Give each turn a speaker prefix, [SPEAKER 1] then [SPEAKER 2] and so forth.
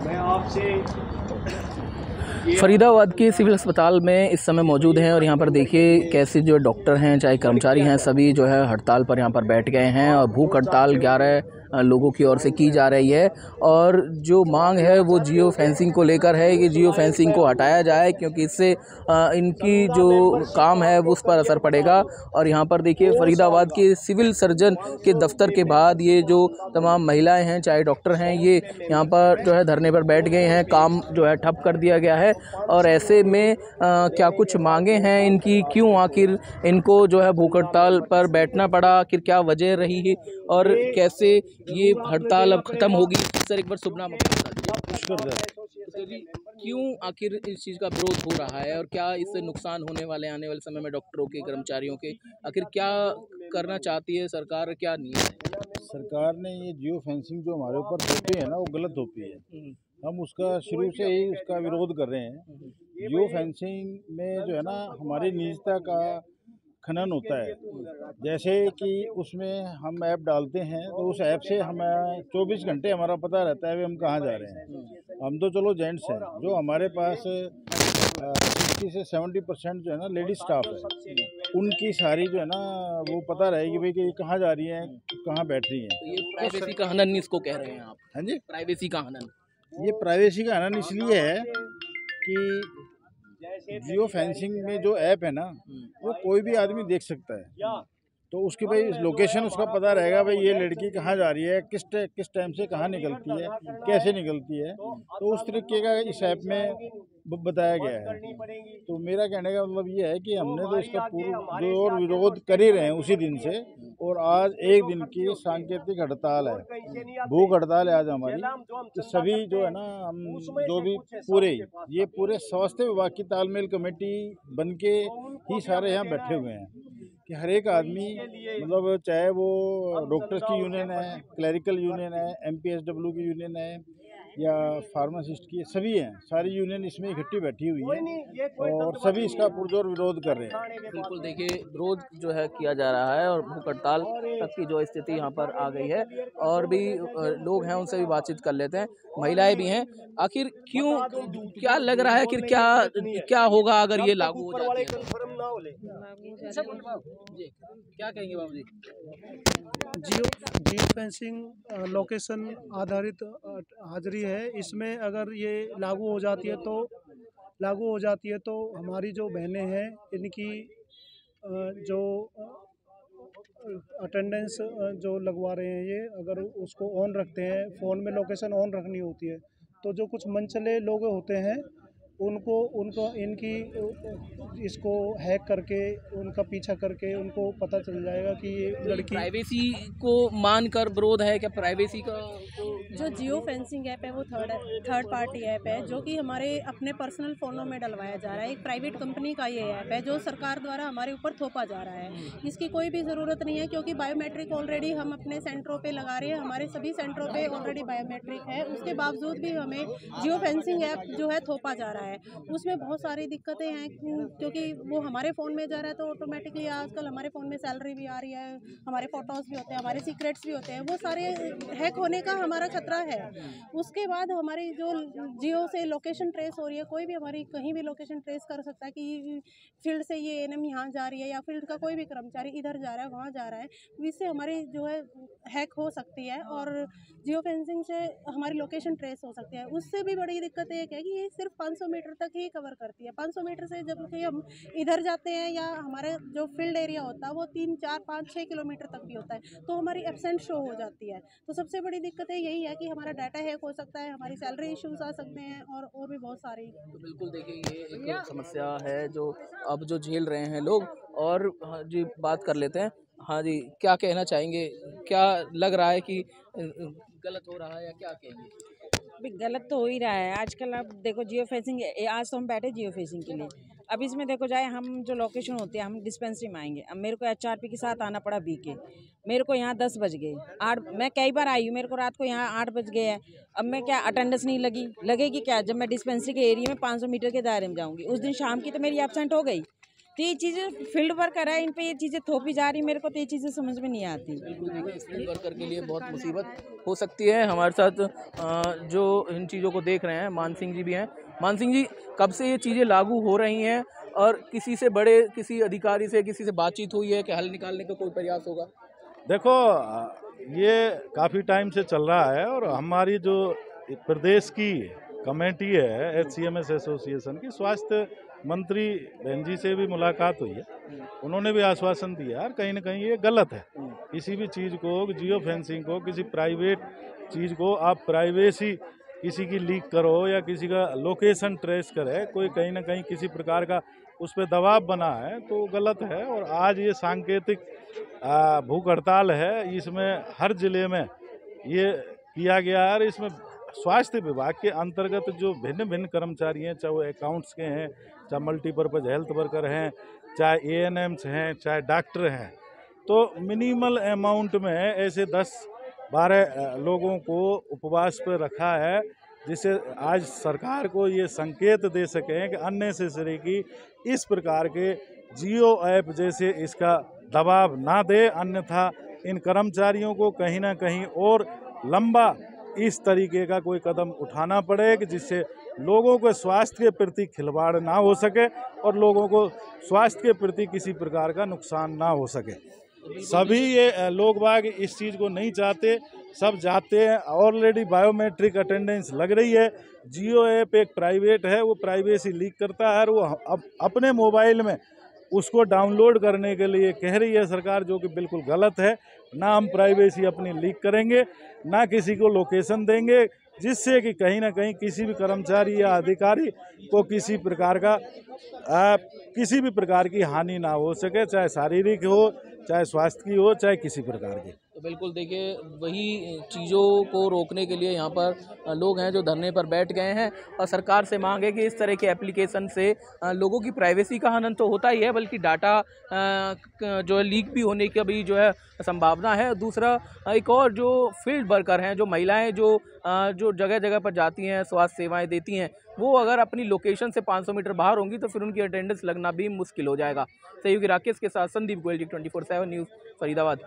[SPEAKER 1] मैं आपसे
[SPEAKER 2] फरीदाबाद के सिविल अस्पताल में इस समय मौजूद हैं और यहाँ पर देखिए कैसे जो डॉक्टर हैं चाहे कर्मचारी हैं सभी जो है हड़ताल पर यहाँ पर बैठ गए हैं और भूख हड़ताल 11 लोगों की ओर से की जा रही है। और जो मांग है वो जियो फेंसिंग को लेकर है कि जियो फेंसिंग को हटाया जाए, क्योंकि इससे इनकी जो काम है वो उस पर असर पड़ेगा। और यहाँ पर देखिए फरीदाबाद के सिविल सर्जन के दफ्तर के बाद ये जो तमाम महिलाएं हैं चाहे डॉक्टर हैं ये यहाँ पर जो है धरने पर बैठ गए हैं, काम जो है ठप कर दिया गया है। और ऐसे में क्या कुछ मांगे हैं इनकी, क्यों आखिर इनको जो है भूख हड़ताल पर बैठना पड़ा, आखिर क्या वजह रही है और कैसे ये हड़ताल अब ख़त्म होगी। सर एक बार शुभ नाम क्यों आखिर इस चीज़ का विरोध हो रहा है और क्या इससे नुकसान होने वाले आने वाले समय में डॉक्टरों के, कर्मचारियों के, आखिर क्या करना चाहती है सरकार, क्या नियम है?
[SPEAKER 3] सरकार ने ये जियो फेंसिंग जो हमारे ऊपर थोपी है ना वो गलत थोपी है। हम उसका शुरू से ही उसका विरोध कर रहे हैं। जियो फेंसिंग में जो है ना हमारी निजता का खनन होता है। जैसे कि उसमें हम ऐप डालते हैं तो उस ऐप से हमें 24 घंटे हमारा पता रहता है कि हम कहाँ जा रहे हैं। हम तो चलो जेंट्स हैं, जो हमारे पास 60 से 70% जो है ना लेडीज स्टाफ है, उनकी सारी जो है ना वो पता रहेगी भाई कि कहाँ जा रही हैं, कहाँ बैठ रही हैं।
[SPEAKER 2] तो ये प्राइवेसी का हनन इसको कह रहे हैं आप?
[SPEAKER 3] हाँ जी,
[SPEAKER 2] प्राइवेसी का हनन।
[SPEAKER 3] ये प्राइवेसी का हनन इसलिए है कि जियो फेंसिंग में जो ऐप है ना वो कोई भी आदमी देख सकता है। तो उसकी भाई लोकेशन उसका पता रहेगा भाई ये लड़की कहाँ जा रही है, किस टाइम से कहाँ निकलती है, कैसे निकलती है। तो उस तरीके का इस ऐप में बताया गया है। तो मेरा कहने का मतलब ये है कि हमने तो इसका पूरा जो और विरोध कर ही रहे हैं उसी दिन से। और आज एक दिन की सांकेतिक हड़ताल है, भूख हड़ताल है आज हमारी। तो सभी जो है ना हम जो भी पूरे स्वास्थ्य विभाग की तालमेल कमेटी बन के ही सारे यहाँ बैठे हुए हैं कि हर एक आदमी मतलब चाहे वो डॉक्टर्स की यूनियन है, क्लरिकल यूनियन है, MPSW की यूनियन है या फार्मासिस्ट की, सभी हैं, सारी यूनियन इसमें इकट्ठी बैठी हुई है और सभी इसका पुरजोर विरोध कर रहे हैं।
[SPEAKER 2] बिल्कुल देखिए विरोध जो है किया जा रहा है और भूख हड़ताल तक की जो स्थिति यहाँ पर आ गई है। और भी लोग हैं उनसे भी बातचीत कर लेते हैं, महिलाएं भी हैं। आखिर क्यों, क्या लग रहा है, आखिर क्या होगा अगर ये लागू हो जाती है? जी क्या कहेंगे बाबू जी?
[SPEAKER 4] जियो फेंसिंग लोकेशन आधारित हाजिरी है। इसमें अगर ये लागू हो जाती है तो हमारी जो बहनें हैं इनकी जो अटेंडेंस जो लगवा रहे हैं, ये अगर उसको ऑन रखते हैं, फ़ोन में लोकेशन ऑन रखनी होती है, तो जो कुछ मनचले लोग होते हैं उनको इनकी इसको हैक करके उनका पीछा करके उनको पता चल जाएगा कि ये लड़की।
[SPEAKER 2] प्राइवेसी को मानकर विरोध है क्या? प्राइवेसी का
[SPEAKER 5] जो जियो फेंसिंग ऐप है वो थर्ड पार्टी ऐप है जो कि हमारे अपने पर्सनल फ़ोनों में डलवाया जा रहा है। एक प्राइवेट कंपनी का ये ऐप है जो सरकार द्वारा हमारे ऊपर थोपा जा रहा है। इसकी कोई भी ज़रूरत नहीं है क्योंकि बायोमेट्रिक ऑलरेडी हम अपने सेंटरों पे लगा रहे हैं, हमारे सभी सेंटरों पे ऑलरेडी बायोमेट्रिक है। उसके बावजूद भी हमें जियो फेंसिंग ऐप जो है थोपा जा रहा है। उसमें बहुत सारी दिक्कतें हैं क्योंकि वो हमारे फ़ोन में जा रहा है तो ऑटोमेटिकली आजकल हमारे फ़ोन में सैलरी भी आ रही है, हमारे फ़ोटोज़ भी होते हैं, हमारे सीक्रेट्स भी होते हैं, वो सारे हैक होने का हमारा खतरा है। उसके बाद हमारी जो जियो से लोकेशन ट्रेस हो रही है, कोई भी हमारी कहीं भी लोकेशन ट्रेस कर सकता है कि फील्ड से ये एनएम यहाँ जा रही है या फील्ड का कोई भी कर्मचारी इधर जा रहा है, वहाँ जा रहा है, तो इससे हमारी जो है हैक हो सकती है और जियो फेंसिंग से हमारी लोकेशन ट्रेस हो सकती है। उससे भी बड़ी दिक्कत एक है कि ये सिर्फ 500 मीटर तक ही कवर करती है। 500 मीटर से जब कि हम इधर जाते हैं या हमारे जो फील्ड एरिया होता है वो 3, 4, 5, 6 किलोमीटर तक भी होता है, तो हमारी एब्सेंट शो हो जाती है। तो सबसे बड़ी दिक्कत यही है कि हमारा डाटा हैक हो सकता है, हमारी सैलरी इश्यूज आ सकते हैं और भी बहुत सारी।
[SPEAKER 2] तो बिल्कुल देखिए ये एक समस्या है जो अब जो झेल रहे हैं लोग। और हाँ जी बात कर लेते हैं। हाँ जी क्या कहना चाहेंगे, क्या लग रहा है कि गलत हो रहा है या क्या कहेंगे?
[SPEAKER 6] भी गलत तो हो ही रहा है आजकल। अब देखो जियो फेंसिंग, आज तो हम बैठे जियो फेंसिंग के लिए। अब इसमें देखो जाए हम जो लोकेशन होती है हम डिस्पेंसरी में आएंगे। अब मेरे को HRP के साथ आना पड़ा BK, मेरे को यहाँ 10 बज गए, 8 मैं कई बार आई हूँ, मेरे को रात को यहाँ 8 बज गए हैं। अब मैं क्या अटेंडेंस नहीं लगेगी क्या जब मैं डिस्पेंसरी के एरिया में 500 मीटर के दायरे में जाऊँगी? उस दिन शाम की तो मेरी एब्सेंट हो गई, तो ये चीज़ें फील्ड वर्कर है, इन पे ये चीज़ें थोपी जा रही, मेरे को तो ये चीज़ें समझ में नहीं आती।
[SPEAKER 2] बिल्कुल देखिए, फील्ड वर्कर के लिए बहुत मुसीबत हो सकती है। हमारे साथ जो इन चीज़ों को देख रहे हैं मान सिंह जी भी हैं। मान सिंह जी, कब से ये चीज़ें लागू हो रही हैं और किसी से बड़े किसी अधिकारी से किसी से बातचीत हुई है कि हल निकालने का कोई प्रयास होगा?
[SPEAKER 1] देखो ये काफ़ी टाइम से चल रहा है और हमारी जो प्रदेश की कमेटी है HCMS एसोसिएशन की, स्वास्थ्य मंत्री बहन जी से भी मुलाकात हुई है। उन्होंने भी आश्वासन दिया और कहीं ना कहीं ये गलत है। किसी भी चीज़ को, जियो फेंसिंग को, किसी प्राइवेट चीज़ को आप प्राइवेसी किसी की लीक करो या किसी का लोकेशन ट्रेस करे, कोई कहीं ना कहीं किसी प्रकार का उस पर दबाव बना है तो गलत है। और आज ये सांकेतिक भूख हड़ताल है, इसमें हर जिले में ये किया गया है। इसमें स्वास्थ्य विभाग के अंतर्गत जो भिन्न भिन्न कर्मचारी हैं, चाहे वो अकाउंट्स के हैं, चाहे मल्टीपर्पज़ हेल्थ वर्कर हैं, चाहे ANMs हैं, चाहे डॉक्टर हैं, तो मिनिमल अमाउंट में ऐसे 10-12 लोगों को उपवास पर रखा है, जिससे आज सरकार को ये संकेत दे सकें कि अननेसेसरी की इस प्रकार के जियो ऐप जैसे इसका दबाव ना दे, अन्यथा इन कर्मचारियों को कहीं ना कहीं और लंबा इस तरीके का कोई कदम उठाना पड़े कि जिससे लोगों के स्वास्थ्य के प्रति खिलवाड़ ना हो सके और लोगों को स्वास्थ्य के प्रति किसी प्रकार का नुकसान ना हो सके। सभी ये लोग बाग इस चीज़ को नहीं चाहते, सब जाते हैं। ऑलरेडी बायोमेट्रिक अटेंडेंस लग रही है। जियो ऐप एक प्राइवेट है, वो प्राइवेसी लीक करता है और वो अपने मोबाइल में उसको डाउनलोड करने के लिए कह रही है सरकार, जो कि बिल्कुल गलत है। ना हम प्राइवेसी अपनी लीक करेंगे, ना किसी को लोकेशन देंगे, जिससे कि कहीं ना कहीं किसी भी कर्मचारी या अधिकारी को किसी भी प्रकार की हानि ना हो सके, चाहे शारीरिक हो, चाहे स्वास्थ्य की हो, चाहे किसी प्रकार की।
[SPEAKER 2] तो बिल्कुल देखिए, वही चीज़ों को रोकने के लिए यहाँ पर लोग हैं जो धरने पर बैठ गए हैं और सरकार से मांग है कि इस तरह के एप्लीकेशन से लोगों की प्राइवेसी का हनन तो होता ही है, बल्कि डाटा जो है लीक भी होने की भी जो है संभावना है। दूसरा, एक और जो फील्ड वर्कर हैं, जो महिलाएं जो जगह जगह पर जाती हैं, स्वास्थ्य सेवाएं देती हैं, वो अगर अपनी लोकेशन से 500 मीटर बाहर होंगी तो फिर उनकी अटेंडेंस लगना भी मुश्किल हो जाएगा। सहयोगी राकेश के साथ संदीप गोयल, 24/7 न्यूज़, फरीदाबाद।